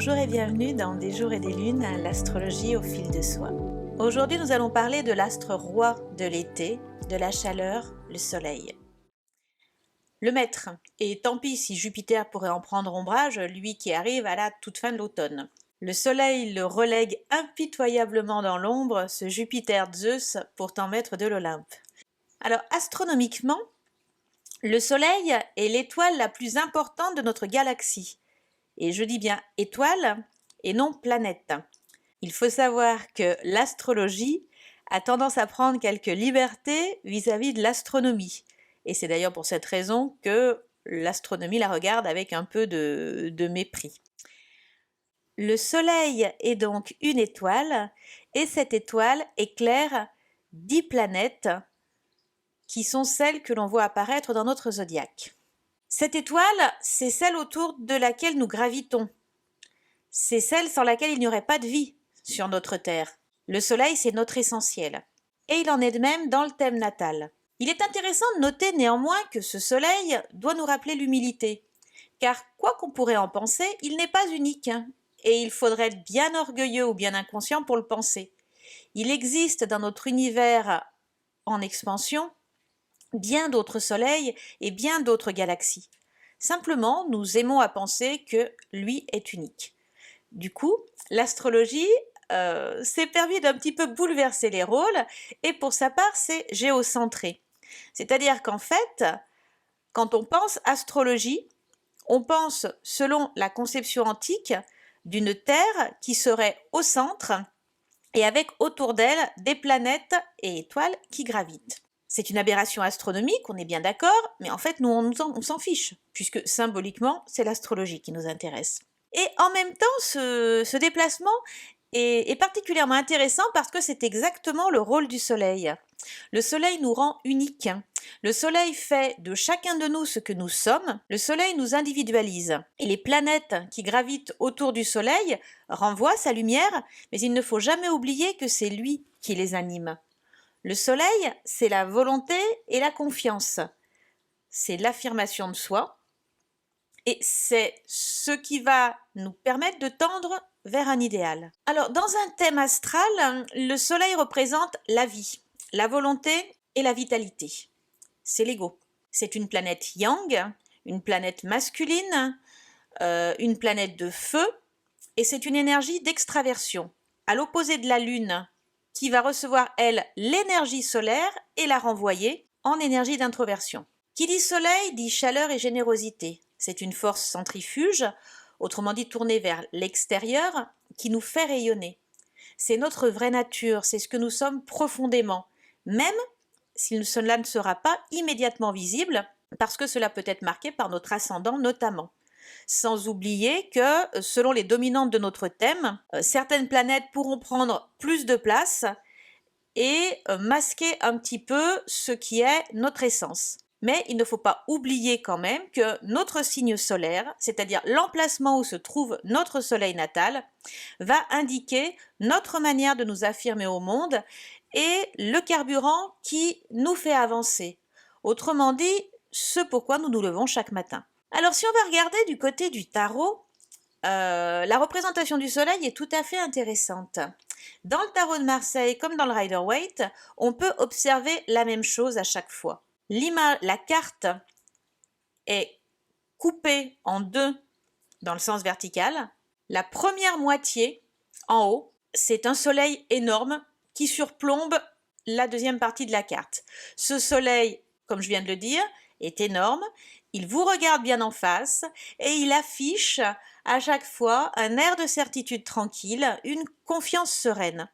Bonjour et bienvenue dans Des jours et des lunes, l'astrologie au fil de soi. Aujourd'hui, nous allons parler de l'astre roi de l'été, de la chaleur, le soleil. Le maître, et tant pis si Jupiter pourrait en prendre ombrage, lui qui arrive à la toute fin de l'automne. Le soleil le relègue impitoyablement dans l'ombre, ce Jupiter Zeus, pourtant maître de l'Olympe. Alors, astronomiquement, le soleil est l'étoile la plus importante de notre galaxie. Et je dis bien étoile et non planète. Il faut savoir que l'astrologie a tendance à prendre quelques libertés vis-à-vis de l'astronomie. Et c'est d'ailleurs pour cette raison que l'astronomie la regarde avec un peu de mépris. Le Soleil est donc une étoile, et cette étoile éclaire 10 planètes qui sont celles que l'on voit apparaître dans notre zodiaque. Cette étoile, c'est celle autour de laquelle nous gravitons. C'est celle sans laquelle il n'y aurait pas de vie sur notre Terre. Le Soleil, c'est notre essentiel. Et il en est de même dans le thème natal. Il est intéressant de noter néanmoins que ce Soleil doit nous rappeler l'humilité. Car quoi qu'on pourrait en penser, il n'est pas unique. Et il faudrait être bien orgueilleux ou bien inconscient pour le penser. Il existe dans notre univers en expansion bien d'autres soleils et bien d'autres galaxies. Simplement, nous aimons à penser que lui est unique. Du coup, l'astrologie s'est permis d'un petit peu bouleverser les rôles, et pour sa part, c'est géocentré. C'est-à-dire qu'en fait, quand on pense astrologie, on pense, selon la conception antique, d'une Terre qui serait au centre et avec autour d'elle des planètes et étoiles qui gravitent. C'est une aberration astronomique, on est bien d'accord, mais en fait, nous, on s'en fiche, puisque symboliquement, c'est l'astrologie qui nous intéresse. Et en même temps, ce déplacement est particulièrement intéressant parce que c'est exactement le rôle du Soleil. Le Soleil nous rend uniques. Le Soleil fait de chacun de nous ce que nous sommes. Le Soleil nous individualise. Et les planètes qui gravitent autour du Soleil renvoient sa lumière, mais il ne faut jamais oublier que c'est lui qui les anime. Le Soleil, c'est la volonté et la confiance. C'est l'affirmation de soi. Et c'est ce qui va nous permettre de tendre vers un idéal. Alors, dans un thème astral, le Soleil représente la vie, la volonté et la vitalité. C'est l'ego. C'est une planète yang, une planète masculine, une planète de feu, et c'est une énergie d'extraversion. À l'opposé de la Lune, qui va recevoir, elle, l'énergie solaire et la renvoyer en énergie d'introversion. Qui dit soleil dit chaleur et générosité. C'est une force centrifuge, autrement dit tournée vers l'extérieur, qui nous fait rayonner. C'est notre vraie nature, c'est ce que nous sommes profondément, même si cela ne sera pas immédiatement visible, parce que cela peut être marqué par notre ascendant notamment. Sans oublier que, selon les dominantes de notre thème, certaines planètes pourront prendre plus de place et masquer un petit peu ce qui est notre essence. Mais il ne faut pas oublier quand même que notre signe solaire, c'est-à-dire l'emplacement où se trouve notre soleil natal, va indiquer notre manière de nous affirmer au monde et le carburant qui nous fait avancer. Autrement dit, ce pourquoi nous nous levons chaque matin. Alors si on va regarder du côté du tarot, la représentation du soleil est tout à fait intéressante. Dans le tarot de Marseille, comme dans le Rider-Waite, on peut observer la même chose à chaque fois. La carte est coupée en deux dans le sens vertical. La première moitié, en haut, c'est un soleil énorme qui surplombe la deuxième partie de la carte. Ce soleil, comme je viens de le dire, est énorme. Il vous regarde bien en face et il affiche à chaque fois un air de certitude tranquille, une confiance sereine.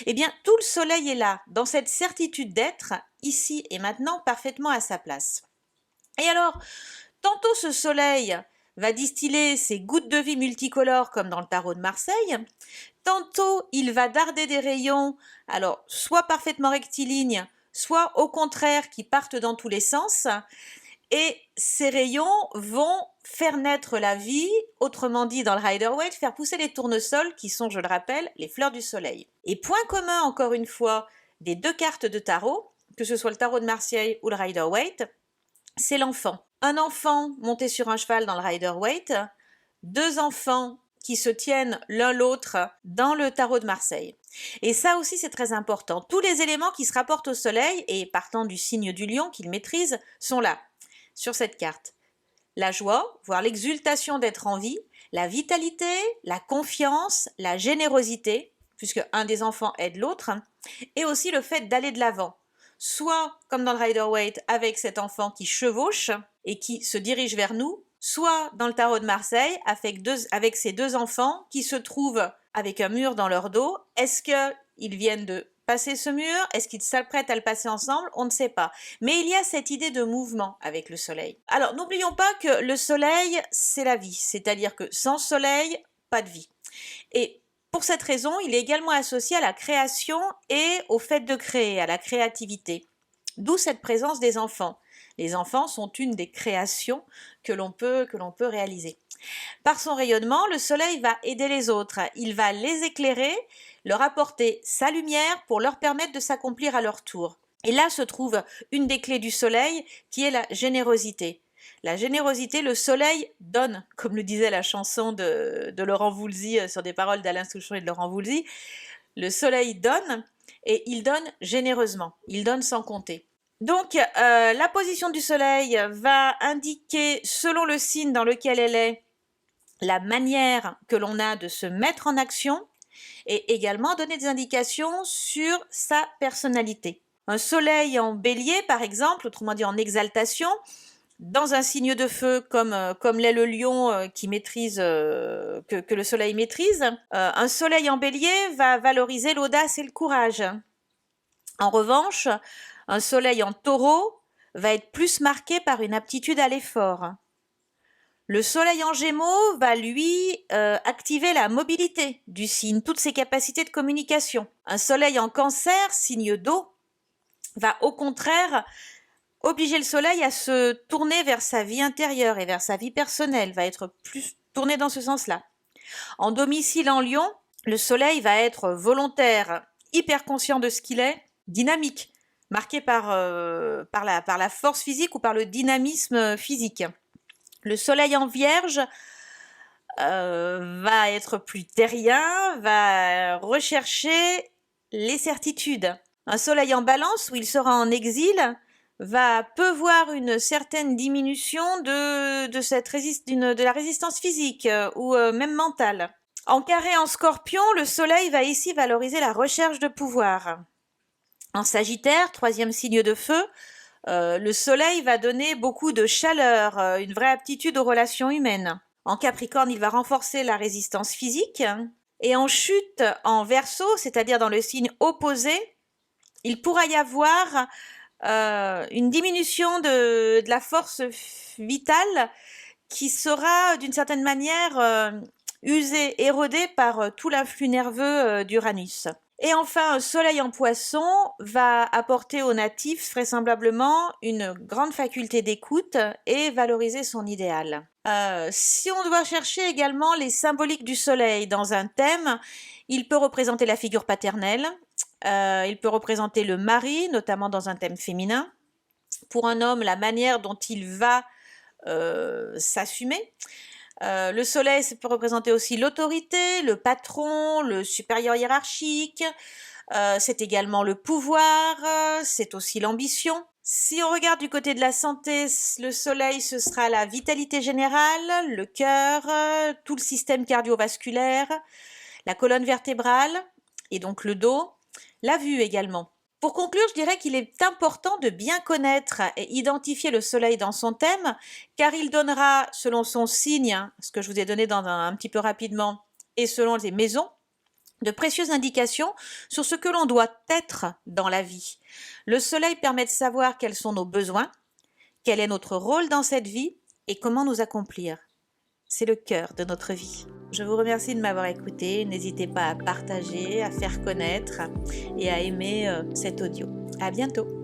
Eh bien, tout le soleil est là, dans cette certitude d'être, ici et maintenant, parfaitement à sa place. Et alors, tantôt ce soleil va distiller ses gouttes de vie multicolores comme dans le tarot de Marseille, tantôt il va darder des rayons, alors soit parfaitement rectilignes, soit au contraire qui partent dans tous les sens, et ces rayons vont faire naître la vie, autrement dit dans le Rider-Waite, faire pousser les tournesols qui sont, je le rappelle, les fleurs du soleil. Et point commun, encore une fois, des deux cartes de tarot, que ce soit le tarot de Marseille ou le Rider-Waite, c'est l'enfant. Un enfant monté sur un cheval dans le Rider-Waite, deux enfants qui se tiennent l'un l'autre dans le tarot de Marseille. Et ça aussi, c'est très important. Tous les éléments qui se rapportent au soleil et partant du signe du lion qu'il maîtrise sont là, sur cette carte. La joie, voire l'exultation d'être en vie, la vitalité, la confiance, la générosité, puisque un des enfants aide l'autre, et aussi le fait d'aller de l'avant. Soit, comme dans le Rider-Waite, avec cet enfant qui chevauche et qui se dirige vers nous, soit dans le tarot de Marseille, avec ces deux enfants qui se trouvent avec un mur dans leur dos. Est-ce qu'ils viennent de passer ce mur? Est-ce qu'ils s'apprêtent à le passer ensemble? On ne sait pas. Mais il y a cette idée de mouvement avec le soleil. Alors, n'oublions pas que le soleil, c'est la vie. C'est-à-dire que sans soleil, pas de vie. Et pour cette raison, il est également associé à la création et au fait de créer, à la créativité. D'où cette présence des enfants. Les enfants sont une des créations que l'on peut réaliser. Par son rayonnement, le soleil va aider les autres. Il va les éclairer, leur apporter sa lumière pour leur permettre de s'accomplir à leur tour. Et là se trouve une des clés du soleil qui est la générosité. La générosité, le soleil donne, comme le disait la chanson de Laurent Voulzy sur des paroles d'Alain Souchon et de Laurent Voulzy. Le soleil donne et il donne généreusement, il donne sans compter. Donc, la position du soleil va indiquer, selon le signe dans lequel elle est, la manière que l'on a de se mettre en action et également donner des indications sur sa personnalité. Un soleil en bélier, par exemple, autrement dit en exaltation, dans un signe de feu comme l'est le lion qui maîtrise, que le soleil maîtrise, un soleil en bélier va valoriser l'audace et le courage. En revanche, un soleil en taureau va être plus marqué par une aptitude à l'effort. Le soleil en gémeaux va, lui, activer la mobilité du signe, toutes ses capacités de communication. Un soleil en cancer, signe d'eau, va au contraire obliger le soleil à se tourner vers sa vie intérieure et vers sa vie personnelle, va être plus tourné dans ce sens-là. En domicile en lion, le soleil va être volontaire, hyper conscient de ce qu'il est, dynamique, marqué par la force physique ou par le dynamisme physique. Le soleil en vierge va être plus terrien, va rechercher les certitudes. Un soleil en balance, où il sera en exil, peut voir une certaine diminution de la résistance physique ou même mentale. En carré en scorpion, le soleil va ici valoriser la recherche de pouvoir. En Sagittaire, troisième signe de feu, le soleil va donner beaucoup de chaleur, une vraie aptitude aux relations humaines. En Capricorne, il va renforcer la résistance physique. Et en chute, en Verseau, c'est-à-dire dans le signe opposé, il pourra y avoir une diminution de la force vitale qui sera d'une certaine manière usée, érodée par tout l'influx nerveux d'Uranus. Et enfin, un soleil en poisson va apporter aux natifs vraisemblablement une grande faculté d'écoute et valoriser son idéal. Si on doit chercher également les symboliques du soleil dans un thème, il peut représenter la figure paternelle, il peut représenter le mari, notamment dans un thème féminin. Pour un homme, la manière dont il va s'assumer. Le soleil, ça peut représenter aussi l'autorité, le patron, le supérieur hiérarchique. C'est également le pouvoir, c'est aussi l'ambition. Si on regarde du côté de la santé, le soleil, ce sera la vitalité générale, le cœur, tout le système cardiovasculaire, la colonne vertébrale et donc le dos, la vue également. Pour conclure, je dirais qu'il est important de bien connaître et identifier le soleil dans son thème, car il donnera, selon son signe, ce que je vous ai donné un petit peu rapidement, et selon les maisons, de précieuses indications sur ce que l'on doit être dans la vie. Le soleil permet de savoir quels sont nos besoins, quel est notre rôle dans cette vie et comment nous accomplir. C'est le cœur de notre vie. Je vous remercie de m'avoir écouté. N'hésitez pas à partager, à faire connaître et à aimer cet audio. À bientôt.